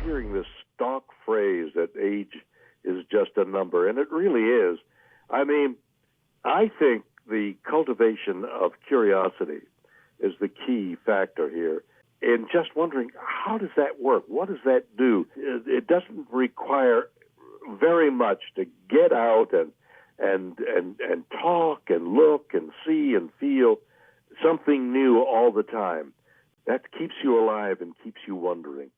hearing this stock phrase that age is just a number, and it really is. I mean, I think the cultivation of curiosity is the key factor here. And just wondering, how does that work? What does that do? It doesn't require very much to get out and talk and look and see and feel something new all the time. That keeps you alive and keeps you wondering.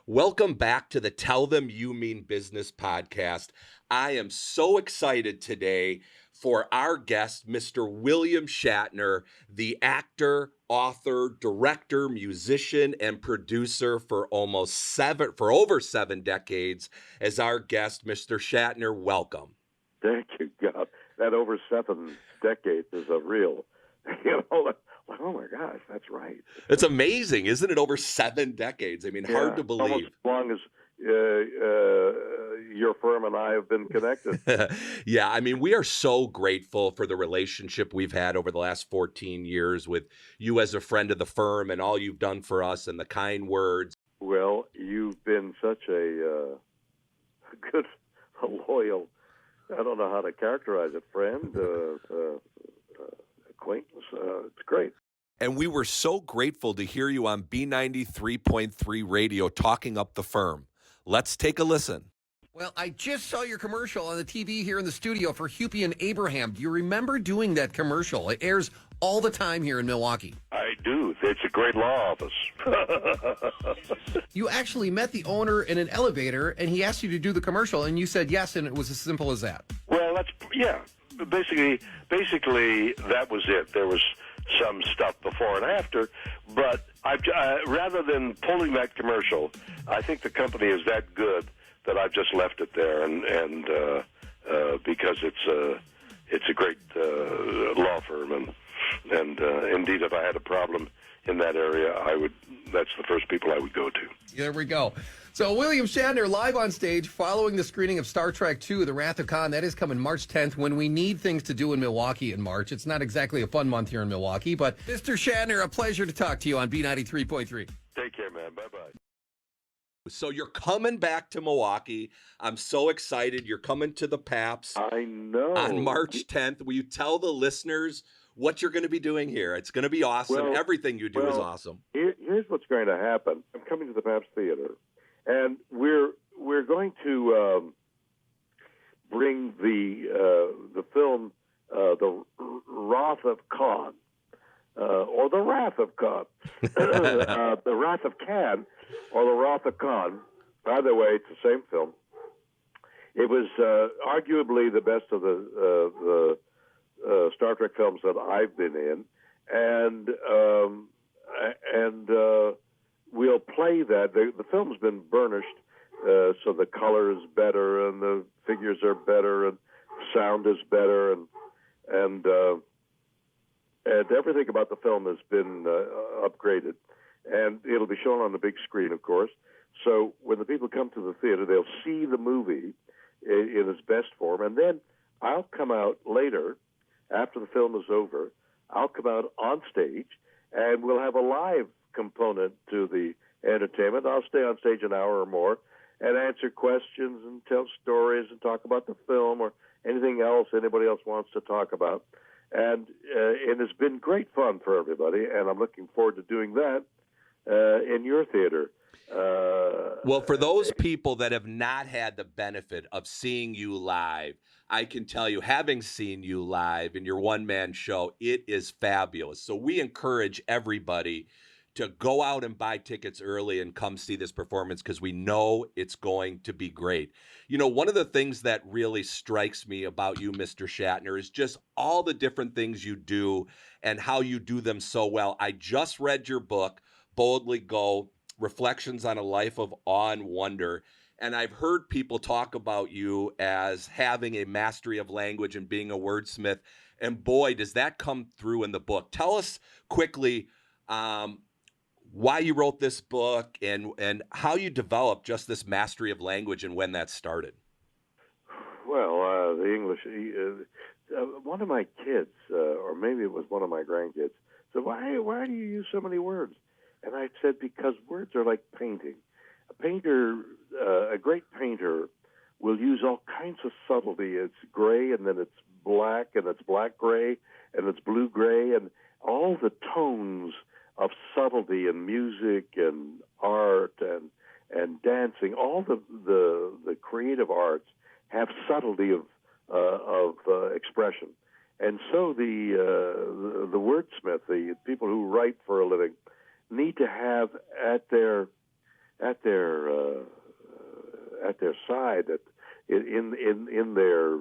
Welcome back to the Tell Them You Mean Business podcast. I am so excited today for our guest, Mr. William Shatner, the actor, author, director, musician, and producer for over 7 decades. As our guest, Mr. Shatner, welcome. Thank you, God. That over 7 decades is a real, like, oh my gosh, that's right. It's amazing, isn't it? Over 7 decades. I mean, hard to believe. Almost as long as your firm and I have been connected. Yeah, I mean, we are so grateful for the relationship we've had over the last 14 years with you as a friend of the firm and all you've done for us and the kind words. Well, you've been such a good, a loyal, I don't know how to characterize it, friend, acquaintance. It's great. And we were so grateful to hear you on B93.3 radio talking up the firm. Let's take a listen. Well, I just saw your commercial on the TV here in the studio for Hupy and Abraham. Do you remember doing that commercial? It airs all the time here in Milwaukee. I do. It's a great law office. You actually met the owner in an elevator, and he asked you to do the commercial, and you said yes, and it was as simple as that. Well, yeah. Basically, that was it. There was some stuff before and after, but rather than pulling that commercial, I think the company is that good that I've just left it there, and because it's a great law firm, and indeed, if I had a problem in that area, that's the first people I would go to. There we go. So William Shatner live on stage following the screening of Star Trek II, The Wrath of Khan. That is coming March 10th when we need things to do in Milwaukee in March. It's not exactly a fun month here in Milwaukee, but Mr. Shatner, a pleasure to talk to you on B93.3. Take care, man. Bye-bye. So you're coming back to Milwaukee. I'm so excited. You're coming to the Paps. I know. On March 10th. Will you tell the listeners what you're going to be doing here? It's going to be awesome. Well, everything you do is awesome. Here's what's going to happen. I'm coming to the Paps Theater, and we're going to bring the film The Wrath of Khan, or The Wrath of Khan, The Wrath of Khan, or The Wrath of Khan. By the way, it's the same film. It was arguably the best of the Star Trek films that I've been in, and we'll play that. The film's been burnished, so the color is better, and the figures are better, and sound is better, and everything about the film has been upgraded, and it'll be shown on the big screen, of course. So when the people come to the theater, they'll see the movie in its best form, and then I'll come out later, after the film is over. I'll come out on stage, and we'll have a live component to the entertainment. I'll stay on stage an hour or more and answer questions and tell stories and talk about the film or anything else anybody else wants to talk about. And it's been great fun for everybody, and I'm looking forward to doing that in your theater. Well, for those people that have not had the benefit of seeing you live, I can tell you, having seen you live in your one-man show, it is fabulous. So we encourage everybody to go out and buy tickets early and come see this performance because we know it's going to be great. You know, one of the things that really strikes me about you, Mr. Shatner, is just all the different things you do and how you do them so well. I just read your book, Boldly Go, Reflections on a Life of Awe and Wonder. And I've heard people talk about you as having a mastery of language and being a wordsmith. And boy, does that come through in the book. Tell us quickly why you wrote this book and how you developed just this mastery of language and when that started. Well, the English. One of my kids, or maybe it was one of my grandkids, said, "Why do you use so many words?" And I said, "Because words are like painting. A great painter, will use all kinds of subtlety. It's gray, and then it's black, and it's black gray, and it's blue gray, and all the tones of subtlety in music and art and dancing. All the creative arts have subtlety of expression, and so the wordsmith, the people who write for a living, need to have at their side, in their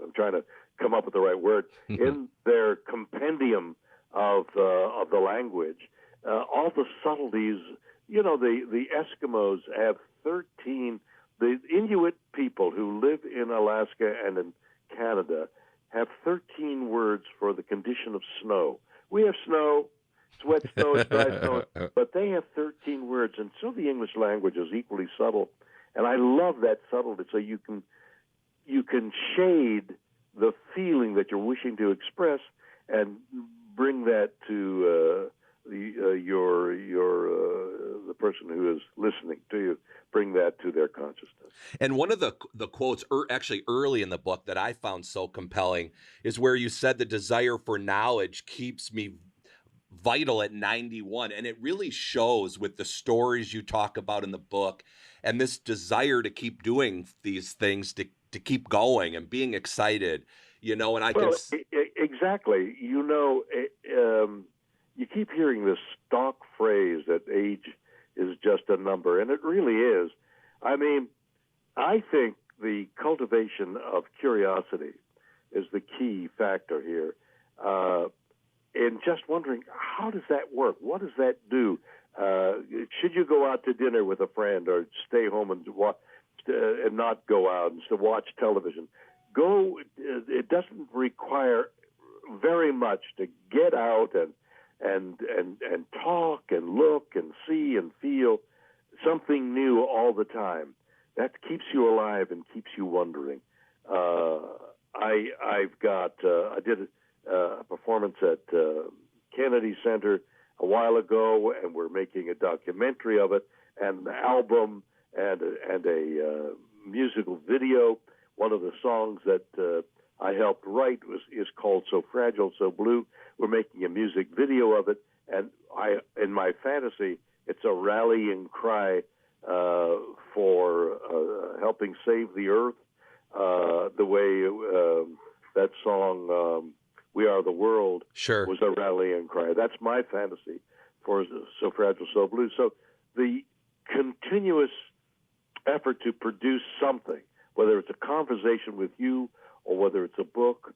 I'm trying to come up with the right word, in their compendium of the language, all the subtleties. You know, the Eskimos have 13. The Inuit people who live in Alaska and in Canada have 13 words for the condition of snow. We have snow. It's wet snow, it's dry snow, but they have 13 words, and so the English language is equally subtle, and I love that subtlety. So you can shade the feeling that you're wishing to express, and bring that to the person who is listening to you. Bring that to their consciousness. And one of the quotes, actually early in the book, that I found so compelling is where you said the desire for knowledge keeps me vital at 91. And it really shows with the stories you talk about in the book and this desire to keep doing these things, to keep going and being excited, you know, and exactly. You know, you keep hearing this stock phrase that age is just a number, and it really is. I mean, I think the cultivation of curiosity is the key factor here. And just wondering, how does that work? What does that do? Should you go out to dinner with a friend, or stay home and watch, and not go out and to watch television? Go. It doesn't require very much to get out and talk and look and see and feel something new all the time. That keeps you alive and keeps you wondering. I did a performance at Kennedy Center a while ago, and we're making a documentary of it, and an album, and a musical video. One of the songs that I helped write is called "So Fragile, So Blue." We're making a music video of it, and in my fantasy, it's a rallying cry for helping save the earth, the way that song "We Are the World" sure was a rallying cry. That's my fantasy for "So Fragile, So Blue." So the continuous effort to produce something, whether it's a conversation with you or whether it's a book,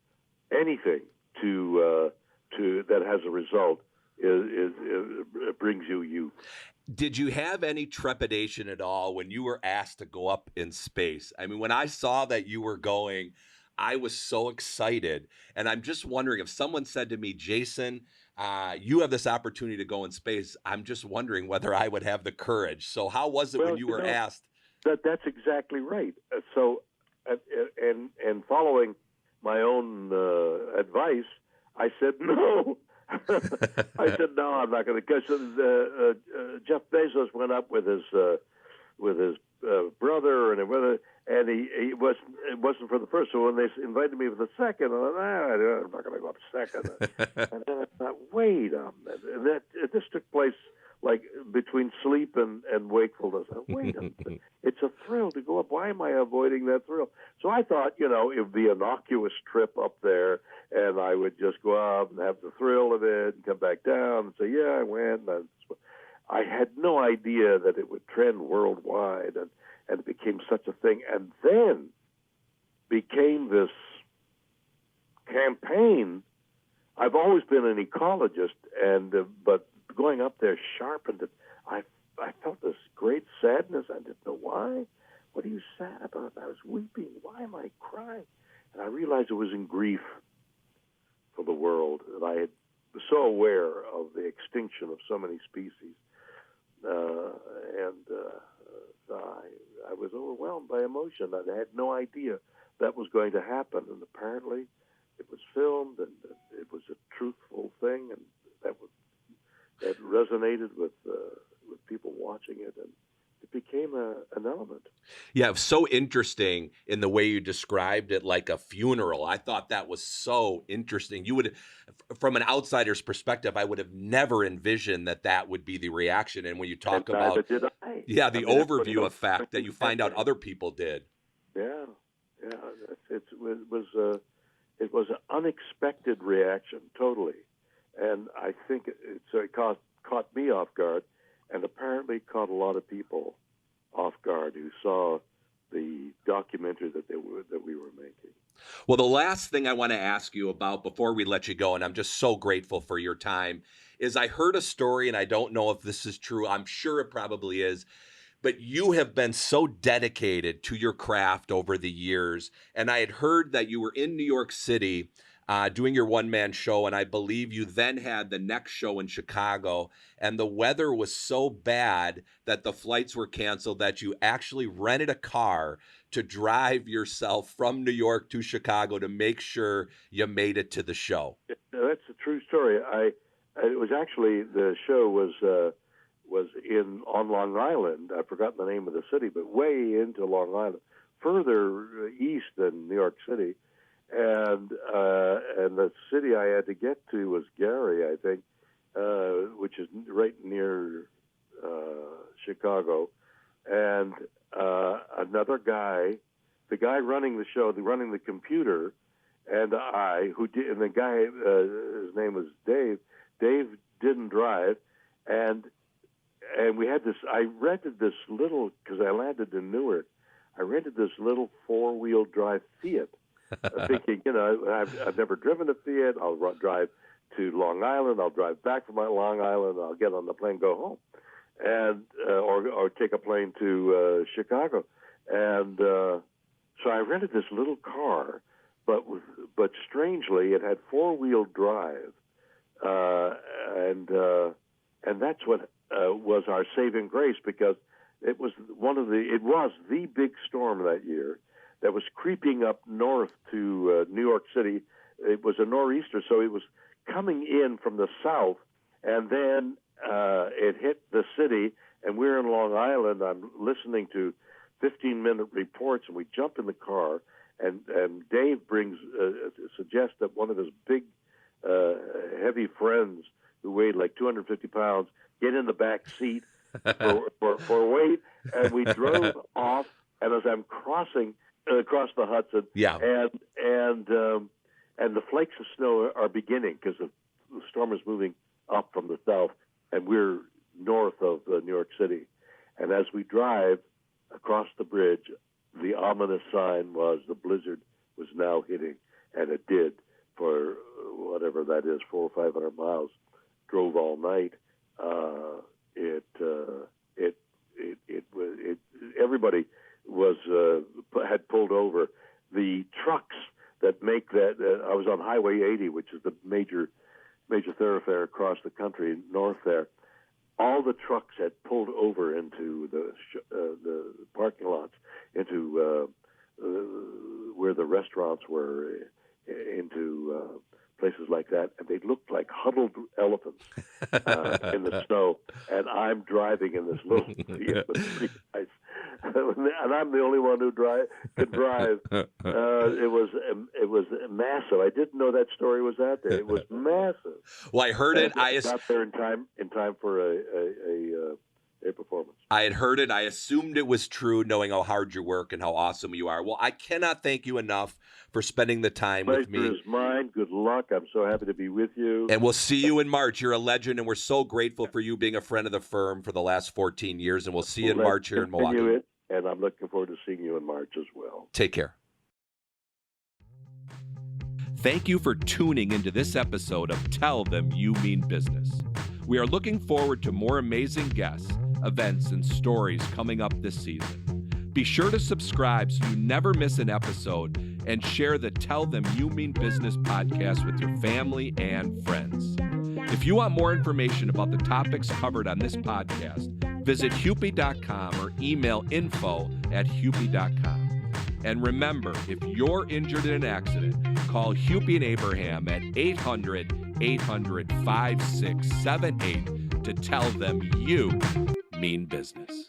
anything to that has a result, it brings you. Did you have any trepidation at all when you were asked to go up in space? I mean, when I saw that you were going, I was so excited. And I'm just wondering, if someone said to me, Jason, you have this opportunity to go in space, I'm just wondering whether I would have the courage. So how was it when you were asked? That's exactly right. So, and following my own advice, I said no. I said no, I'm not going to. Because Jeff Bezos went up with his brother and he wasn't. It wasn't for the first. So when they invited me for the second, I'm not going to go up second. And then I thought, wait a minute. This took place like between sleep and wakefulness. Wait a minute. It's a thrill to go up. Why am I avoiding that thrill? So I thought, it would be an innocuous trip up there, and I would just go up and have the thrill of it and come back down and say, yeah, I went. I had no idea that it would trend worldwide, and it became such a thing. And then became this campaign. I've always been an ecologist, but going up there sharpened it. I felt this great sadness. I didn't know why. What are you sad about? I was weeping. Why am I crying? And I realized it was in grief for the world. And I was so aware of the extinction of so many species. I was overwhelmed by emotion. I had no idea that was going to happen. And apparently it was filmed, and it was a truthful thing, and that resonated with people watching it, and it became an element. Yeah, it was so interesting in the way you described it, like a funeral. I thought that was so interesting. You would, from an outsider's perspective, I would have never envisioned that would be the reaction. And when you talk about, the overview effect that you find out other people did. Yeah, it was an unexpected reaction, totally. And I think it caught me off guard, and apparently caught a lot of people off guard who saw the documentary that we were making. Well, the last thing I want to ask you about before we let you go, and I'm just so grateful for your time, is I heard a story, and I don't know if this is true. I'm sure it probably is. But you have been so dedicated to your craft over the years. And I had heard that you were in New York City doing your one-man show, and I believe you then had the next show in Chicago, and the weather was so bad that the flights were canceled that you actually rented a car to drive yourself from New York to Chicago to make sure you made it to the show. That's a true story. It was actually, the show was on Long Island. I've forgotten the name of the city, but way into Long Island, further east than New York City. And the city I had to get to was Gary, I think, which is right near Chicago. And another guy, the guy running the show, running the computer, and the guy, his name was Dave. Dave didn't drive, and we had this. I rented this little, because I landed in Newark. I rented this little 4-wheel drive Fiat. Thinking, I've never driven a Fiat. I'll drive to Long Island. I'll drive back from Long Island. I'll get on the plane, go home, and or take a plane to Chicago. And so I rented this little car, but strangely, it had 4-wheel drive, and that's what was our saving grace, because it was the big storm that year that was creeping up north to New York City. It was a nor'easter, so it was coming in from the south, and then it hit the city, and we're in Long Island. I'm listening to 15-minute reports, and we jump in the car, and Dave suggests that one of his big, heavy friends who weighed like 250 pounds get in the back seat for weight, and we drove off, and as I'm crossing across the Hudson, and the flakes of snow are beginning, because the storm is moving up from the south, and we're north of New York City. And as we drive across the bridge, the ominous sign was the blizzard was now hitting, and it did for whatever that is, 400 or 500 miles. Drove all night. Everybody had pulled over. The trucks that make that, I was on Highway 80, which is the major thoroughfare across the country north there. All the trucks had pulled over into the parking lots, into where the restaurants were, into places like that, and they looked like huddled elephants in the snow. And I'm driving in this little Fiat with 3 guys, and I'm the only one who could drive. It was massive. I didn't know that story was out there. It was massive. Well, I heard it. I got there in time for a performance. I had heard it. I assumed it was true, knowing how hard you work and how awesome you are. Well, I cannot thank you enough for spending the time with me. Pleasure is mine. Good luck. I'm so happy to be with you. And we'll see you in March. You're a legend, and we're so grateful for you being a friend of the firm for the last 14 years. And we'll see you in March here in Milwaukee. And I'm looking forward to seeing you in March as well. Take care. Thank you for tuning into this episode of Tell Them You Mean Business. We are looking forward to more amazing guests, events, and stories coming up this season. Be sure to subscribe so you never miss an episode, and share the Tell Them You Mean Business podcast with your family and friends. If you want more information about the topics covered on this podcast, visit Hupy.com or email info@Hupy.com. And remember, if you're injured in an accident, call Hupy and Abraham at 800-800-5678 to tell them you mean business.